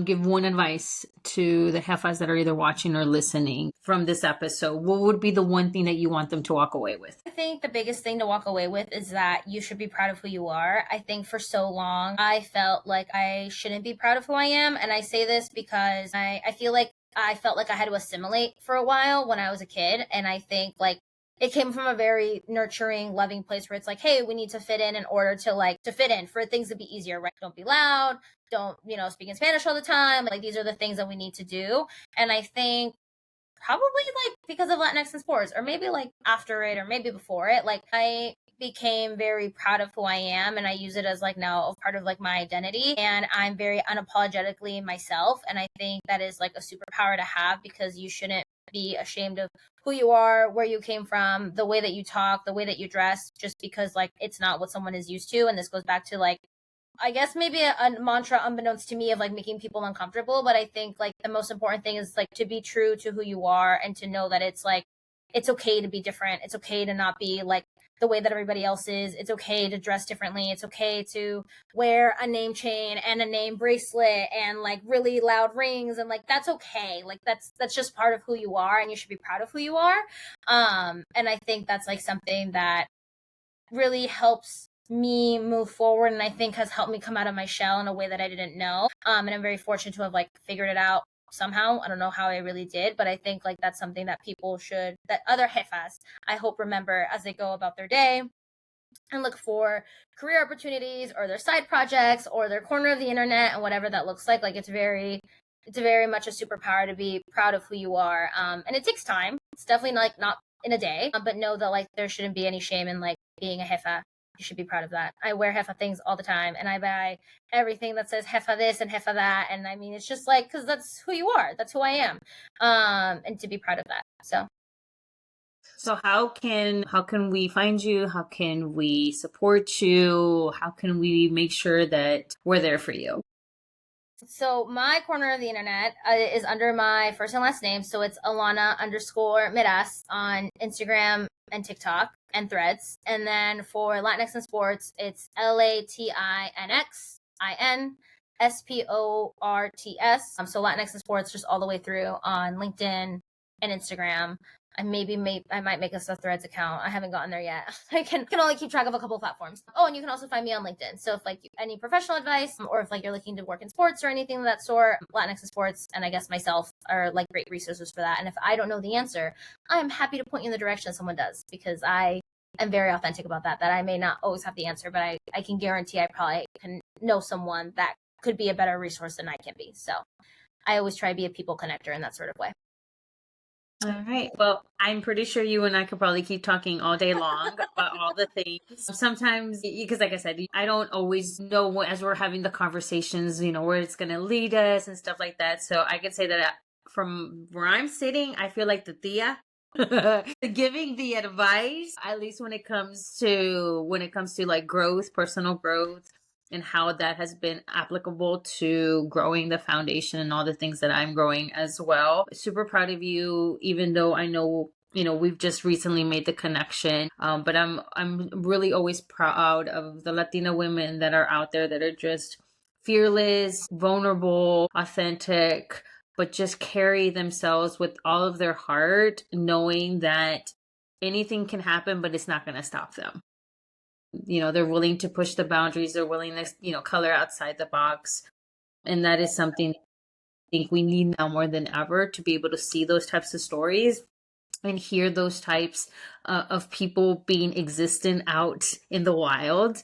give one advice to the jefas that are either watching or listening from this episode, what would be the one thing that you want them to walk away with? I think the biggest thing to walk away with is that you should be proud of who you are. I think for so long, I felt like I shouldn't be proud of who I am. And I say this because I feel like I felt like I had to assimilate for a while when I was a kid. And I think like it came from a very nurturing, loving place where it's like, hey, we need to fit in order to like to fit in for things to be easier, right? Don't be loud. Don't, speak in Spanish all the time. Like these are the things that we need to do. And I think probably like because of Latinx in sports, or maybe like after it, or maybe before it, like I became very proud of who I am, and I use it as like now a part of like my identity, and I'm very unapologetically myself. And I think that is like a superpower to have, because you shouldn't be ashamed of who you are, where you came from, the way that you talk, the way that you dress, just because like it's not what someone is used to. And this goes back to like I guess maybe a mantra unbeknownst to me of like making people uncomfortable. But I think like the most important thing is like to be true to who you are, and to know that it's like, it's okay to be different. It's okay to not be like the way that everybody else is. It's okay to dress differently. It's okay to wear a name chain and a name bracelet and like really loud rings. And like, that's okay. Like that's just part of who you are, and you should be proud of who you are. And I think that's like something that really helps me move forward, and I think has helped me come out of my shell in a way that I didn't know. And I'm very fortunate to have like figured it out somehow. I don't know how I really did, but I think like that's something that people should, that other jefas, I hope, remember as they go about their day and look for career opportunities or their side projects or their corner of the internet and whatever that looks like. Like it's very much a superpower to be proud of who you are. And it takes time. It's definitely like not in a day, but know that like there shouldn't be any shame in like being a jefa. You should be proud of that. I wear jefa things all the time, and I buy everything that says jefa this and jefa that. And I mean, it's just like, because that's who you are. That's who I am. And to be proud of that. So how can we find you? How can we support you? How can we make sure that we're there for you? So my corner of the internet is under my first and last name. So it's Alana_Meraz on Instagram and TikTok and Threads. And then for Latinx in sports, it's LatinXinsports. So Latinx in sports just all the way through on LinkedIn and Instagram. I might make us a Threads account. I haven't gotten there yet. I can only keep track of a couple platforms. Oh, and you can also find me on LinkedIn. So if like any professional advice, or if like you're looking to work in sports or anything of that sort, Latinx in sports and I guess myself are like great resources for that. And if I don't know the answer, I'm happy to point you in the direction someone does, because I am very authentic about that I may not always have the answer, but I can guarantee I probably can know someone that could be a better resource than I can be. So I always try to be a people connector in that sort of way. All right. Well, I'm pretty sure you and I could probably keep talking all day long about all the things. Sometimes, because like I said, I don't always know as we're having the conversations, where it's going to lead us and stuff like that. So I can say that from where I'm sitting, I feel like the tia giving the advice, at least when it comes to like growth, personal growth, and how that has been applicable to growing the foundation and all the things that I'm growing as well. Super proud of you, even though I know, we've just recently made the connection. But I'm really always proud of the Latina women that are out there that are just fearless, vulnerable, authentic, but just carry themselves with all of their heart, knowing that anything can happen, but it's not going to stop them. They're willing to push the boundaries. They're willing to, color outside the box. And that is something I think we need now more than ever, to be able to see those types of stories and hear those types of people being existent out in the wild,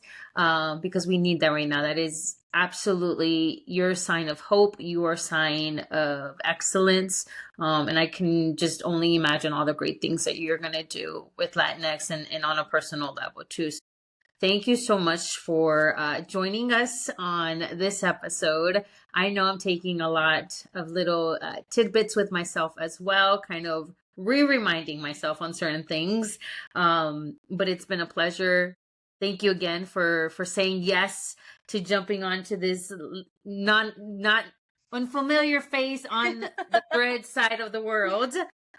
because we need that right now. That is absolutely your sign of hope, your sign of excellence. And I can just only imagine all the great things that you're going to do with Latinx and on a personal level too. Thank you so much for joining us on this episode. I know I'm taking a lot of little tidbits with myself as well, kind of reminding myself on certain things. But it's been a pleasure. Thank you again for saying yes to jumping onto this not unfamiliar face on the Thread side of the world.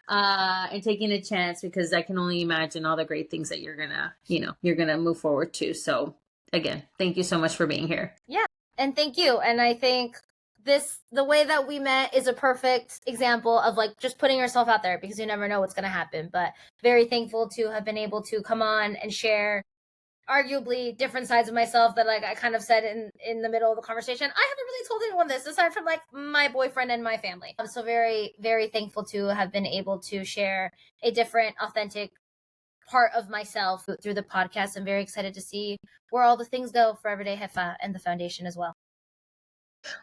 and taking a chance, because I can only imagine all the great things that you're gonna move forward to. So again, thank you so much for being here. Yeah. And thank you. And I think the way that we met is a perfect example of like just putting yourself out there, because you never know what's going to happen. But very thankful to have been able to come on and share arguably different sides of myself that like I kind of said in the middle of the conversation. I haven't really told anyone this aside from like my boyfriend and my family. I'm so very, very thankful to have been able to share a different, authentic part of myself through the podcast. I'm very excited to see where all the things go for Everyday Jefa and the foundation as well.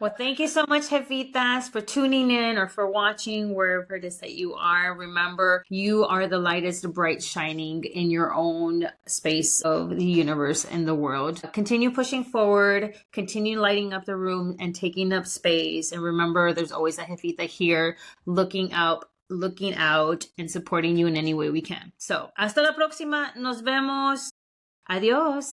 Well, thank you so much, Jefitas, for tuning in or for watching wherever it is that you are. Remember, you are the lightest bright shining in your own space of the universe and the world. Continue pushing forward, continue lighting up the room and taking up space. And remember, there's always a Jefita here looking out, and supporting you in any way we can. So, hasta la próxima. Nos vemos. Adiós.